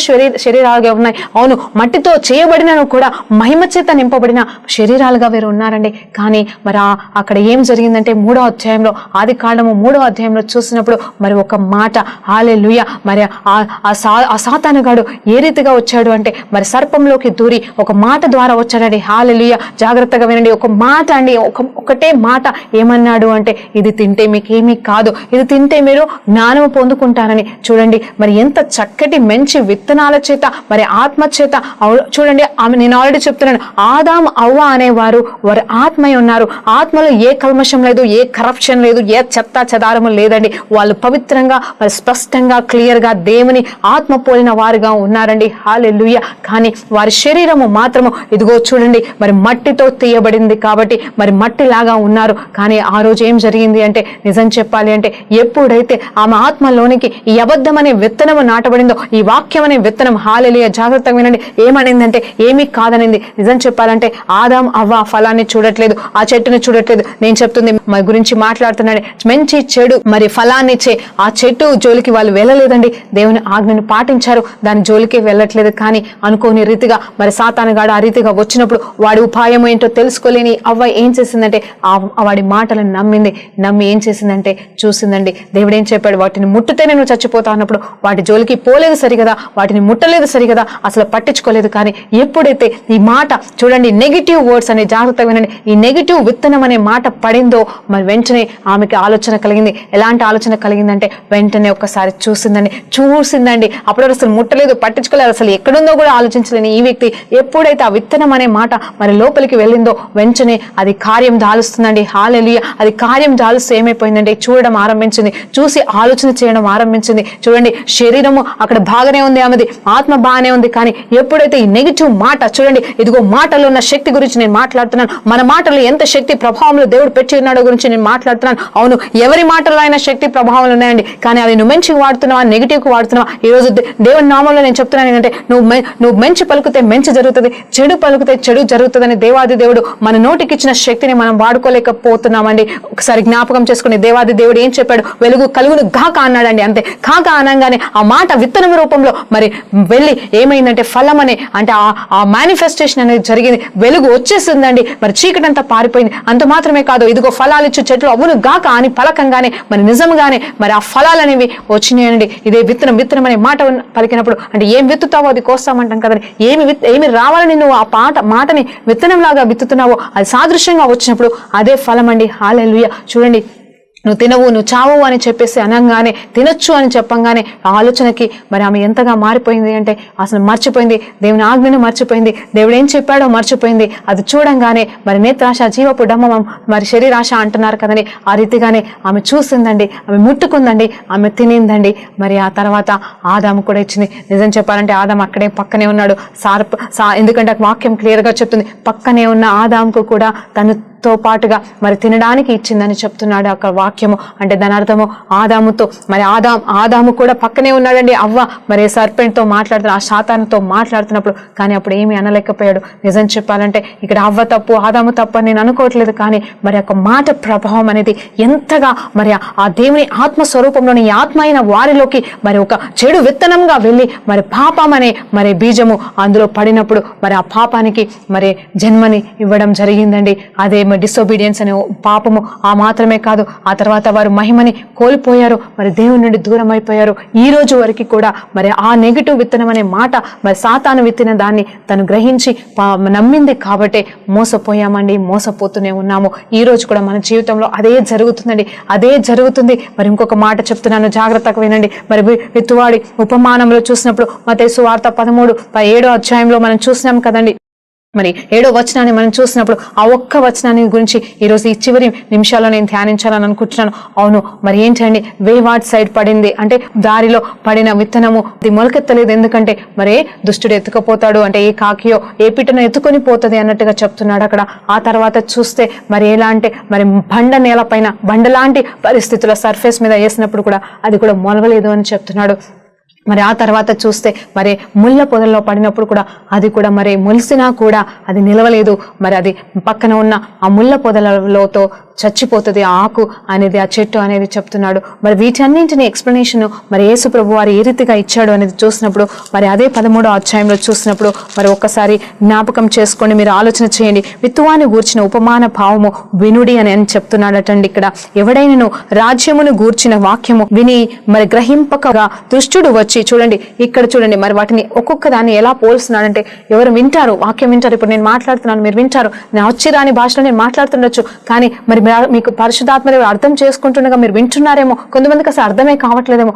శరీరాలుగా ఉన్నాయి. అవును, మట్టితో చేయబడినను కూడా మహిమ చేత నింపబడిన శరీరాలుగా వీరు ఉన్నారండి. కానీ మరి అక్కడ ఏం జరిగిందంటే 3వ అధ్యాయంలో, ఆది కాండము 3వ అధ్యాయంలో చూసినప్పుడు మరి ఒక మాట, హల్లెలూయా, మరి ఆ సాతానుగాడు ఏ రీతిగా వచ్చాడు అంటే మరి సర్పంలోకి దూరి ఒక మాట ద్వారా వచ్చాడండి. హల్లెలూయా, జాగ్రత్తగా వినండి. ఒక మాట అండి, ఒకటే మాట ఏమన్నాడు అంటే ఇది తింటే మీకేమీ కాదు, ఇది తింటే మీరు జ్ఞానము పొందుకుంటారని. చూడండి మరి ఎంత చక్కటి మంచి విత్తనాల చేత, మరి ఆత్మ చేత. చూడండి, నేను ఆల్రెడీ చెప్తున్నాను, ఆదాము అవ్వ అనేవారు వారు ఆత్మై ఉన్నారు. ఆత్మలో ఏ కల్మషం లేదు, ఏ కరప్షన్ లేదు, ఏ చెత్త చెదారము లేదండి. వాళ్ళు పవిత్రంగా, మరి స్పష్టంగా, క్లియర్ గా దేవుని ఆత్మ పోలిన వారుగా ఉన్నారండి. హల్లెలూయా. కానీ వారి శరీరము మాత్రము ఇదిగో చూడండి, మరి మట్టితో తీయబడింది కాబట్టి మరి మట్టిలాగా ఉన్నారు. కానీ ఆ రోజు ఏం జరిగింది అంటే, నిజం చెప్పాలి అంటే, ఎప్పుడైతే ఆమె ఆత్మలోనికి ఈ అబద్ధం అనే విత్తనము నాటబడిందో, ఈ వాక్యం అనే విత్తనం, హల్లెలూయా, జాగ్రత్తగా వినండి, ఏమనిందంటే ఏమీ కాదనింది. నిజం చెప్పాలంటే ఆదాం అవ్వ ఆ ఫలాన్ని చూడట్లేదు, ఆ చెట్టుని చూడట్లేదు. నేను చెప్తుంది మా గురించి మాట్లాడుతున్నాడు. మంచి చెడు మరి ఫలాన్ని ఇచ్చే ఆ చెట్టు జోలికి వాళ్ళు వెళ్ళలేదండి. దేవుని ఆజ్ఞను పాటించారు, దాని జోలికి వెళ్ళట్లేదు. కానీ అనుకోని రీతిగా మరి సాతానుగాడు ఆ రీతిగా వచ్చినప్పుడు వాడి ఉపాయం ఏంటో తెలుసుకోలేని అవ్వ ఏం చేసిందంటే వాడి మాటలను నమ్మి ఏం చేసిందంటే చూసిందండి. దేవుడు ఏం చెప్పాడు, వాటిని ముట్టితేనే నువ్వు చచ్చిపోతావు అన్నప్పుడు వాటి జోలికి పోలేదు సరిగదా, వాటిని ముట్టలేదు సరిగదా, అసలు పట్టించుకోలేదు. కానీ ఎప్పుడైతే ఈ మాట చూడండి, నెగిటివ్ వర్డ్స్ అనే, జాగ్రత్తగా వినండి, ఈ నెగిటివ్ విత్తనం అనే మాట పడిందో మరి వెంటనే ఆమెకి ఆలోచన కలిగింది. ఎలాంటి ఆలోచన కలిగిందంటే వెంటనే ఒక్కసారి చూసిందండి. అప్పుడు అసలు ముట్టలేదు, పట్టించుకోలేదు, అసలు ఎక్కడుందో కూడా ఆలోచించలేని ఈ వ్యక్తి ఎప్పుడైతే ఆ విత్తనం అనే మాట మరి లోపలికి వెళ్ళిందో వెంటనే అది కార్యం దాలుస్తుందండి. హల్లెలూయా, అది కార్యం దాలుస్తూ ఏమైపోయిందంటే చూడడం ఆరంభించింది, చూసి ఆలోచన చేయడం ఆరంభించింది. చూడండి, శరీరము అక్కడ బాగానే ఉంది, ఆమెది ఆత్మ బాగానే ఉంది. కానీ ఎప్పుడైతే ఈ నెగిటివ్ మాట, చూడండి ఇదిగో మాటలో ఉన్న శక్తి గురించి నేను మాట్లాడుతున్నాను. మన మాటల్లో ఎంత శక్తి ప్రభావంలో దేవుడు పెట్టి ఉన్నాడో గురించి నేను మాట్లాడుతున్నాను. అవును, ఎవరి మాటల్లో అయినా శక్తి ప్రభావాలు ఉన్నాయండి. కానీ అవి నువ్వు మంచిగా వాడుతున్నావా, నెగిటివ్ కు వాడుతున్నావా? ఈ రోజు దేవుని నామంలో నేను చెప్తున్నాను ఏంటంటే నువ్వు మంచి పలుకుతే మంచి జరుగుతుంది, చెడు పలుకుతే చెడు జరుగుతుందని దేవాది దేవుడు మన నోటికి ఇచ్చిన శక్తిని మనం వాడుకోలేకపోతున్నామండి. ఒకసారి జ్ఞాపకం చేసుకుని దేవాది దేవుడు ఏం చెప్పాడు, వెలుగు కలుగును గాక అన్నాడండి. అంతే, కాక అనగానే ఆ మాట విత్తనం రూపంలో మరి వెళ్ళి ఏమైందంటే ఫలం అనే, అంటే ఆ మేనిఫెస్టేషన్ అనేది జరిగింది. వెలుగు వచ్చేసిందండి, మరి చీకటి అంతా పారిపోయింది. అంత మాత్రమే కాదు, ఇదిగో ఫలాలు ఇచ్చే చెట్లు అవును గాక అని పలకంగానే మరి నిజంగానే మరి ఆ ఫలాలు అనేవి వచ్చినాయండి. ఇదే విత్తనం అనే మాట పలికినప్పుడు, అంటే ఏం విత్తుతావో అది కోస్తామంటాం కదండి. ఏమి రావాలని నువ్వు ఆ మాటని విత్తనం లాగా విత్తుతున్నావో అది సాదృశ్యంగా వచ్చినప్పుడు అదే ఫలం అండి. హల్లెలూయా. చూడండి, నువ్వు తినవు, నువ్వు చావు అని చెప్పేసి అనగానే, తినొచ్చు అని చెప్పంగానే ఆలోచనకి మరి ఆమె ఎంతగా మారిపోయింది అంటే అసలు మర్చిపోయింది, దేవుని ఆజ్ఞను మర్చిపోయింది, దేవుడు ఏం చెప్పాడో మర్చిపోయింది. అది చూడంగానే మరి నేత్రాశ జీవపు డమ్మం మరి శరీరాశ అంటున్నారు కదండి, ఆ రీతిగానే ఆమె చూసిందండి, ఆమె ముట్టుకుందండి, ఆమె తినిందండి. మరి ఆ తర్వాత ఆదాము కూడా ఇచ్చింది. నిజం చెప్పాలంటే ఆదాము అక్కడే పక్కనే ఉన్నాడు. ఎందుకంటే వాక్యం క్లియర్ గా చెప్తుంది, పక్కనే ఉన్న ఆదాముకు కూడా తనతో పాటుగా మరి తినడానికి ఇచ్చిందని చెప్తున్నాడు అక్కడ వాక్యము. అంటే దాని అర్థము ఆదాముతో మరి ఆదాము కూడా పక్కనే ఉన్నాడండి. అవ్వ మరి సర్పెంట్ తో మాట్లాడుతున్న, ఆ శాతానుతో మాట్లాడుతున్నప్పుడు, కానీ అప్పుడు ఏమీ అనలేకపోయాడు. నిజం చెప్పాలంటే ఇక్కడ అవ్వ తప్పు, ఆదాము తప్పు అని నేను అనుకోవట్లేదు, కానీ మరి ఒక మాట ప్రభావం అనేది ఎంతగా మరి ఆ దేవుని ఆత్మస్వరూపంలోని ఆత్మ అయిన వారిలోకి మరి ఒక చెడు విత్తనంగా వెళ్ళి మరి పాపం అనే మరి బీజము అందులో పడినప్పుడు మరి ఆ పాపానికి మరి జన్మని ఇవ్వడం జరిగిందండి. అదే మరి డిసోబీడియన్స్ అనే పాపము. ఆ మాత్రమే కాదు, ఆ తర్వాత వారు మహిమని కోల్పోయారు, మరి దేవుని నుండి దూరం అయిపోయారు. ఈ రోజు వరకు కూడా మరి ఆ నెగిటివ్ విత్తనం అనే మాట మరి సాతాను విత్తిన దాన్ని తను గ్రహించి నమ్మింది కాబట్టి మోసపోయామండి, మోసపోతూనే ఉన్నాము. ఈ రోజు కూడా మన జీవితంలో అదే జరుగుతుందండి, అదే జరుగుతుంది. మరి ఇంకొక మాట చెప్తున్నాను, జాగ్రత్తగా వినండి. మరి విత్తువాడి ఉపమానంలో చూసినప్పుడు మత్తయి సువార్త 13:7 అధ్యాయంలో మనం చూసినాం కదండి. మరి 7వ వచనాన్ని మనం చూసినప్పుడు ఆ ఒక్క వచనాన్ని గురించి ఈరోజు ఈ చివరి నిమిషాల్లో నేను ధ్యానించాలని అనుకుంటున్నాను. అవును, మరి ఏంటండి, వేవాడ్ సైడ్ పడింది అంటే దారిలో పడిన విత్తనము అది మొలకెత్తలేదు. ఎందుకంటే మరి దుష్టుడు ఎత్తుకపోతాడు అంటే ఏ కాకియో ఏ పిట్టనో ఎత్తుకొని పోతుంది అన్నట్టుగా చెప్తున్నాడు అక్కడ. ఆ తర్వాత చూస్తే మరి ఎలా అంటే మరి బండ నేల పైన బండలాంటి పరిస్థితుల సర్ఫేస్ మీద వేసినప్పుడు కూడా అది కూడా మొలవలేదు అని చెప్తున్నాడు. మరి ఆ తర్వాత చూస్తే మరి ముళ్ళ పొదల్లో పడినప్పుడు కూడా అది కూడా మరి మొలిసినా కూడా అది నిలవలేదు. మరి అది పక్కన ఉన్న ఆ ముళ్ళ పొదలలోతో చచ్చిపోతుంది ఆ ఆకు అనేది, ఆ చెట్టు అనేది చెప్తున్నాడు. మరి వీటన్నింటినీ ఎక్స్ప్లెనేషన్ మరి యేసు ప్రభు వారు ఏ రీతిగా ఇచ్చాడు అనేది చూసినప్పుడు మరి అదే 13వ అధ్యాయంలో చూసినప్పుడు మరి ఒక్కసారి జ్ఞాపకం చేసుకోండి, మీరు ఆలోచన చేయండి. విత్తువాని గూర్చిన ఉపమాన భావము వినుడి అని చెప్తున్నాడటండి ఇక్కడ. ఎవడైనను రాజ్యమును గూర్చిన వాక్యము విని మరి గ్రహింపకగా దుష్టుడు వచ్చి, చూడండి ఇక్కడ చూడండి, మరి వాటిని ఒక్కొక్క దాన్ని ఎలా పోల్స్తున్నాడంటే ఎవరు వింటారు, వాక్యం వింటారు. ఇప్పుడు నేను మాట్లాడుతున్నాను, మీరు వింటారు, నా వచ్చి రాని భాషలో నేను మాట్లాడుతుండొచ్చు, కానీ మరి మీకు పరిశుద్ధాత్మ అర్థం చేసుకుంటుండగా మీరు వింటున్నారేమో, కొంతమందికి అసలు అర్థమే కావట్లేదేమో.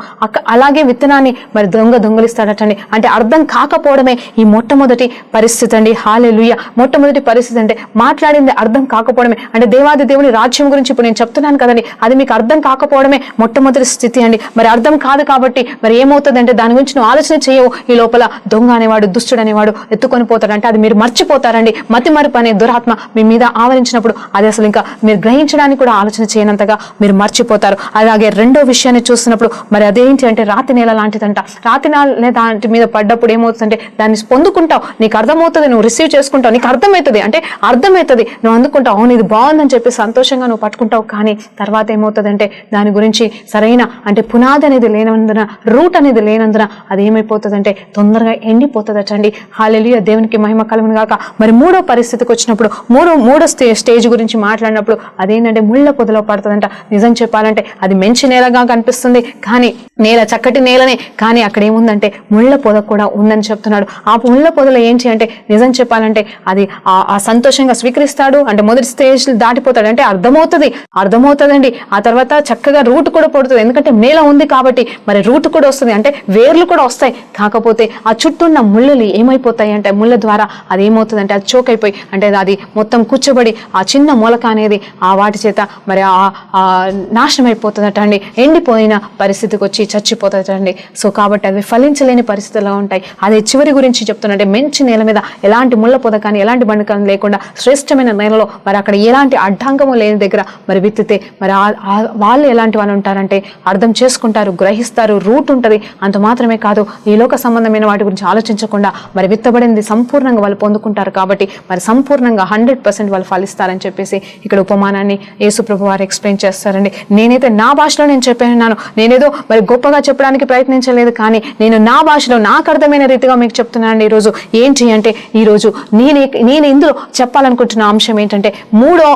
అలాగే విత్తనాన్ని మరి దొంగలిస్తాడటండి. అంటే అర్థం కాకపోవడమే ఈ మొట్టమొదటి పరిస్థితి అండి. హల్లెలూయా. మొట్టమొదటి పరిస్థితి అంటే మాట్లాడింది అర్థం కాకపోవడమే. అంటే దేవాది దేవుని రాజ్యం గురించి ఇప్పుడు నేను చెప్తున్నాను కదండి, అది మీకు అర్థం కాకపోవడమే మొట్టమొదటి స్థితి అండి. మరి అర్థం కాదు కాబట్టి మరి ఏమవుతుందంటే దాని గురించి నువ్వు ఆలోచన చేయవు. ఈ లోపల దొంగ అనేవాడు, దుష్టుడు అనేవాడు ఎత్తుకొని పోతాడంటే అది మీరు మర్చిపోతారండి. మతి మరుపు అనే దురాత్మ మీ మీద ఆవరించినప్పుడు అది అసలు ఇంకా మీరు గ్రహించడానికి కూడా ఆలోచన చేయనంతగా మీరు మర్చిపోతారు. అలాగే రెండో విషయాన్ని చూస్తున్నప్పుడు మరి అదేంటి అంటే రాతి నేల లాంటిదంట. రాతి నేల దాంటి మీద పడ్డప్పుడు ఏమవుతుందంటే దాన్ని పొందుకుంటావు, నీకు అర్థమవుతుంది, నువ్వు రిసీవ్ చేసుకుంటావు, నీకు అర్థమవుతుంది, అంటే అర్థమవుతుంది, నువ్వు అందుకుంటావు, అవును ఇది బాగుందని చెప్పి సంతోషంగా నువ్వు పట్టుకుంటావు. కానీ తర్వాత ఏమవుతుందంటే దాని గురించి సరైన అంటే పునాది అనేది లేనందున, రూట్ అనేది లేనందున అది ఏమైపోతుందంటే తొందరగా ఎండిపోతుందటండి. హల్లెలూయా, దేవునికి మహిమ కలుగును గాక. మరి మూడో పరిస్థితికి వచ్చినప్పుడు మూడో స్టేజ్ గురించి మాట్లాడినప్పుడు అదేంటంటే ముళ్ళ పొదలో పడుతుందంట. నిజం చెప్పాలంటే అది మంచి నేలగా కనిపిస్తుంది, కానీ నేల చక్కటి నేలనే, కానీ అక్కడ ఏముందంటే ముళ్ళ పొద కూడా ఉందని చెప్తున్నాడు. ఆ ముళ్ళ పొదలో ఏంటి అంటే నిజం చెప్పాలంటే అది ఆ సంతోషంగా స్వీకరిస్తాడు, అంటే మొదటి స్టేజ్ దాటిపోతాడు, అంటే అర్థమవుతుందండి. ఆ తర్వాత చక్కగా రూట్ కూడా పడుతుంది, ఎందుకంటే నేల ఉంది కాబట్టి మరి రూట్ కూడా వస్తుంది, అంటే వేర్లు కూడా వస్తాయి. కాకపోతే ఆ చుట్టూ ఉన్న ముళ్ళలు ఏమైపోతాయి అంటే ముళ్ళ ద్వారా అది ఏమవుతుందంటే అది చోక్ అయిపోయి, అంటే అది మొత్తం కూర్చోబడి ఆ చిన్న మొలక అనేది ఆ వాటి చేత మరి నాశనం అయిపోతుందట అండి. ఎండిపోయిన పరిస్థితికి వచ్చి చచ్చిపోతుందటండి. సో కాబట్టి అవి ఫలించలేని పరిస్థితుల్లో ఉంటాయి. అదే చివరి గురించి చెప్తున్నట్టే మంచి నేల మీద ఎలాంటి ముళ్ళ పొద కానీ ఎలాంటి బండ కానీ లేకుండా శ్రేష్టమైన నేలలో మరి అక్కడ ఎలాంటి అడ్డంకము లేని దగ్గర మరి విత్తితే మరి వాళ్ళు ఎలాంటి వాళ్ళు ఉంటారంటే అర్థం చేసుకుంటారు, గ్రహిస్తారు, రూట్ ఉంటుంది. అంత మాత్రమే కాదు, ఈ లోక సంబంధమైన వాటి గురించి ఆలోచించకుండా మరి విత్తబడింది సంపూర్ణంగా వాళ్ళు పొందుకుంటారు. కాబట్టి మరి సంపూర్ణంగా 100% వాళ్ళు ఫలిస్తారని చెప్పేసి ఇక్కడ ఉపమానాన్ని యేసు ప్రభు వారు ఎక్స్ప్లెయిన్ చేస్తారండి. నేనైతే నా భాషలో నేను చెప్పాను, నేనేదో మరి గొప్పగా చెప్పడానికి ప్రయత్నించలేదు, కానీ నేను నా భాషలో నాకు అర్థమైన రీతిగా మీకు చెప్తున్నాను. ఈరోజు ఏంటి అంటే ఈరోజు నేను ఇందులో చెప్పాలనుకుంటున్న అంశం ఏంటంటే మూడో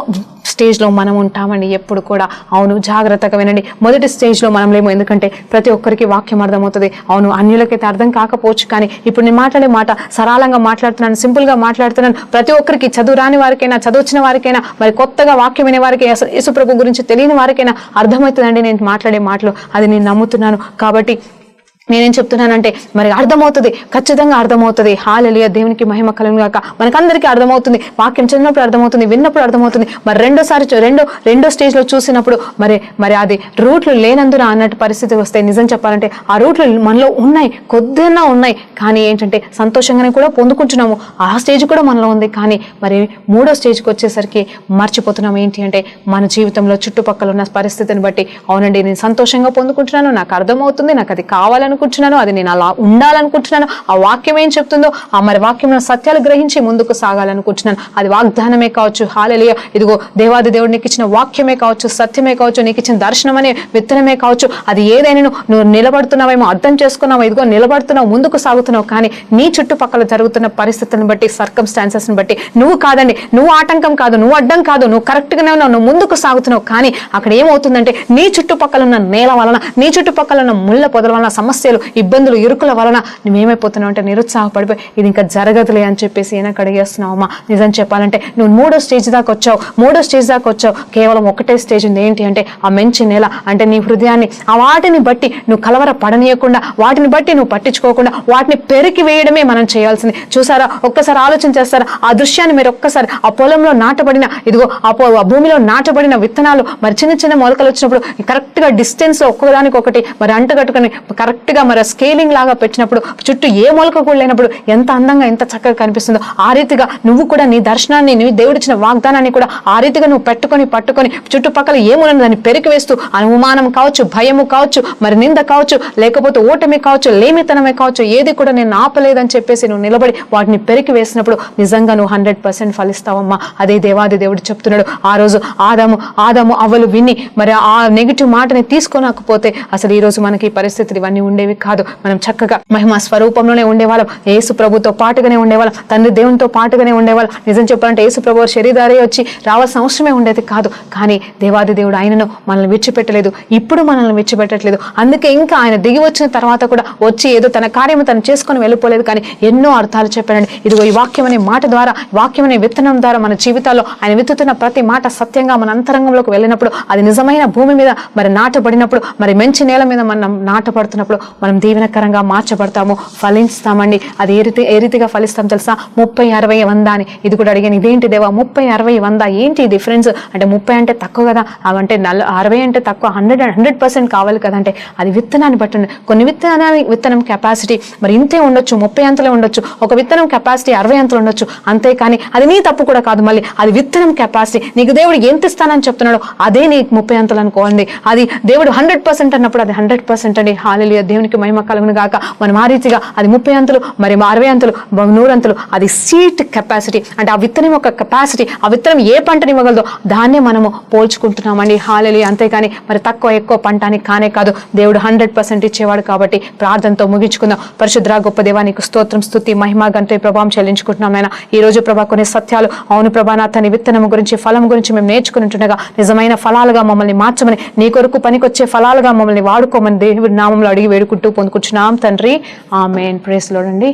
స్టేజ్లో మనం ఉంటామండి ఎప్పుడు కూడా. అవును, జాగ్రత్తగా వినండి. మొదటి స్టేజ్లో మనం లేము, ఎందుకంటే ప్రతి ఒక్కరికి వాక్యం అర్థమవుతుంది. అవును, అన్యులకైతే అర్థం కాకపోవచ్చు, కానీ ఇప్పుడు నేను మాట్లాడే మాట సరళంగా మాట్లాడుతున్నాను, సింపుల్గా మాట్లాడుతున్నాను. ప్రతి ఒక్కరికి, చదువు రాని వారికైనా, చదువుచిన వారికైనా, మరి కొత్తగా వాక్యం వినే వారికి, అసలు యేసుప్రభు గురించి తెలియని వారికైనా అర్థమవుతుందండి నేను మాట్లాడే మాటలు. అది నేను నమ్ముతున్నాను. కాబట్టి నేనేం చెప్తున్నానంటే, మరి అర్థమవుతుంది, ఖచ్చితంగా అర్థమవుతుంది. హల్లెలూయా, దేవునికి మహిమ కలుగును గాక. మనకందరికీ అర్థమవుతుంది, వాక్యం చదివినప్పుడు అర్థమవుతుంది, విన్నప్పుడు అర్థమవుతుంది. మరి రెండో స్టేజ్లో చూసినప్పుడు మరి అది రూట్లు లేనందున అన్నట్టు పరిస్థితి వస్తే, నిజం చెప్పాలంటే ఆ రూట్లు మనలో ఉన్నాయి, కొద్దిగా ఉన్నాయి, కానీ ఏంటంటే సంతోషంగానే కూడా పొందుకుంటున్నాము. ఆ స్టేజ్ కూడా మనలో ఉంది. కానీ మరి మూడో స్టేజ్కి వచ్చేసరికి మర్చిపోతున్నాము. ఏంటి అంటే, మన జీవితంలో చుట్టుపక్కల ఉన్న పరిస్థితిని బట్టి, అవునండి నేను సంతోషంగా పొందుకుంటున్నాను, నాకు అర్థమవుతుంది, నాకు అది కావాలనుకుంటున్నాను, అది నేను అలా ఉండాలనుకుంటున్నాను, ఆ వాక్యం ఏం చెప్తుందో ఆ మరి వాక్యంలో సత్యాలు గ్రహించి ముందుకు సాగాలనుకుంటున్నాను. అది వాగ్దానమే కావచ్చు, హల్లెలూయా, ఇదిగో దేవాది దేవుడు నీకు ఇచ్చిన వాక్యమే కావచ్చు, సత్యమే కావచ్చు, నీకు ఇచ్చిన దర్శనం అనే విత్తనమే కావచ్చు. అది ఏదైనా నువ్వు నిలబడుతున్నావేమో, అర్థం చేసుకున్నావు, ఇదిగో నిలబడుతున్నావు, ముందుకు సాగుతున్నావు. కానీ నీ చుట్టుపక్కల జరుగుతున్న పరిస్థితులను బట్టి, సర్కమ్స్టాన్సెస్ని బట్టి నువ్వు కాదండి, నువ్వు ఆటంకం కాదు, నువ్వు అడ్డం కాదు, నువ్వు కరెక్ట్గానే ఉన్నావు, నువ్వు ముందుకు సాగుతున్నావు. కానీ అక్కడ ఏమవుతుందంటే, నీ చుట్టుపక్కల ఉన్న నేల వలన, నీ చుట్టుపక్కల ఉన్న ముళ్ళ పొదల వలన, సమస్యలు, ఇబ్బందులు, ఇరుకుల వలన నువ్వేమైపోతున్నావు అంటే నిరుత్సాహపడిపోయి ఇది ఇంకా జరగదులే అని చెప్పేసి వెనక్కి అడిగేస్తున్నావమ్మా. నిజం చెప్పాలంటే నువ్వు మూడో స్టేజ్ దాకా వచ్చావు. కేవలం ఒకటే స్టేజ్ ఉంది. ఏంటి అంటే, ఆ మంచి నేల అంటే నీ హృదయాన్ని, ఆ వాటిని బట్టి నువ్వు కలవర పడనీయకుండా, వాటిని బట్టి నువ్వు పట్టించుకోకుండా, వాటిని పెరికి వేయడమే మనం చేయాల్సింది. చూసారా, ఒక్కసారి ఆలోచన చేస్తారా ఆ దృశ్యాన్ని? మీరు ఒక్కసారి ఆ పొలంలో నాటబడిన, ఇదిగో ఆ భూమిలో నాటబడిన విత్తనాలు మరి చిన్న చిన్న మొలకలు వచ్చినప్పుడు కరెక్ట్ గా డిస్టెన్స్ ఒక్కదానికి ఒకటి మరి అంటగట్టుకుని కరెక్ట్ గా మరి స్కేలింగ్ లాగా పెట్టినప్పుడు, చుట్టూ ఏ మొలక కూడా లేనప్పుడు ఎంత అందంగా, ఎంత చక్కగా కనిపిస్తుందో, ఆ రీతిగా నువ్వు కూడా నీ దర్శనాన్ని, నీ దేవుడిచ్చిన వాగ్దానాన్ని కూడా ఆ రీతిగా నువ్వు పట్టుకొని చుట్టుపక్కల ఏమున్నది దాన్ని పెరికి వేస్తూ, అనుమానం కావచ్చు, భయము కావచ్చు, మరి నింద కావచ్చు, లేకపోతే ఓటమి కావచ్చు, లేమితనమే కావచ్చు, ఏది కూడా నేను ఆపలేదని చెప్పేసి నువ్వు నిలబడి వాటిని పెరికి వేసినప్పుడు నిజంగా నువ్వు 100% ఫలిస్తావమ్మా. అదే దేవాది దేవుడు చెప్తున్నాడు. ఆ రోజు ఆదాము అవ్వలు విని మరి ఆ నెగిటివ్ మాటని తీసుకోనకపోతే అసలు ఈ రోజు మనకి పరిస్థితులు ఇవన్నీ ఉండేవి కాదు. మనం చక్కగా మహిమ స్వరూపంలోనే ఉండేవాళ్ళం, యేసు ప్రభుతో పాటుగానే ఉండేవాళ్ళం, తండ్రి దేవునితో పాటుగానే ఉండేవాళ్ళం. నిజం చెప్పాలంటే యేసు ప్రభు శరీరారే వచ్చి రావాల్సిన అవసరమే ఉండేది కాదు. కానీ దేవాది దేవుడు ఆయనను మనల్ని విడిచిపెట్టలేదు, ఇప్పుడు మనల్ని విడిచిపెట్టట్లేదు. అందుకే ఇంకా ఆయన దిగి వచ్చిన తర్వాత కూడా వచ్చి ఏదో తన కార్యము తను చేసుకొని వెళ్ళిపోలేదు, కానీ ఎన్నో అర్థాలు చెప్పాడండి. ఇదిగో ఈ వాక్యం అనే మాట ద్వారా, వాక్యం అనే విత్తనం ద్వారా మన జీవితాల్లో ఆయన విత్తుతున్న ప్రతి మాట సత్యంగా మన అంతరంగంలోకి వెళ్ళినప్పుడు, అది నిజమైన భూమి మీద మరి నాటబడినప్పుడు, మరి మంచి నేల మీద మనం నాటపడుతున్నప్పుడు మనం దీవెనకరంగా మార్చబడతాము, ఫలిస్తామండి. అది ఏ రీతిగా ఫలిస్తాం తెలుసా? 30, 60, 100 అని. ఇది కూడా అడిగాను, ఇదేంటి దేవా 30, 60, 100 ఏంటి డిఫరెన్స్ అంటే? 30 అంటే తక్కువ కదా, అవంటే 60 అంటే తక్కువ, 100% కావాలి కదంటే అది విత్తనాన్ని బట్టి ఉంది. కొన్ని విత్తనం కెపాసిటీ మరి ఇంతే ఉండొచ్చు, 30 అంతలే ఉండొచ్చు. ఒక విత్తనం కెపాసిటీ 60 అంతలు ఉండొచ్చు. అంతేకాని అది నీ తప్పు కూడా కాదు. మళ్ళీ అది విత్తనం కెపాసిటీ, నీకు దేవుడు ఎంత ఇస్తానని చెప్తున్నాడు అదే నీకు 30 అంతలు అనుకోండి. అది దేవుడు 100% అన్నప్పుడు అది 100% అండి. హల్లెలూయా, దేవునికి మహిమ కలుగును గాక. మనం ఆ రీతిగా అది 30 అంతలు, మరి 60 అంతలు, 100 అంతలు, అది సీడ్ కెపాసిటీ అంటే ఆ విత్తనం యొక్క కెపాసిటీ, ఆ విత్తనం ఏ పంటని ఇవ్వగలదో దాన్నే మనము పోల్చుకుంటున్నామండి. హల్లెలూయా. అంతేకాని మరి తక్కువ ఎక్కువ పంట అని కానే కాదు. దేవుడు 100% ఇచ్చేవాడు. కాబట్టి ప్రార్థనతో ముగించుకుందాం. పరిశుద్ధ గొప్ప దేవానికి స్తోత్రం, స్తుతి, మహిమ, ఘనత, ప్రభావం చెల్లించుకుంటున్నాం. నాయన ఈ రోజు ప్రభా కొన్ని సత్యాలు, అవును ప్రభా నా తన విత్తనం గురించి, ఫలం గురించి మేము నేర్చుకుని ఉంటుండగా నిజమైన ఫలాలుగా మమ్మల్ని మార్చమని, నీ కొరకు పనికొచ్చే ఫలాలుగా మమ్మల్ని వాడుకోమని దేవుడి నామంలో అడిగి వేడుకుంటూ పొందుకుంటున్నాం తండ్రి. ఆమేన్. ప్రైజ్ లార్డ్ అండి.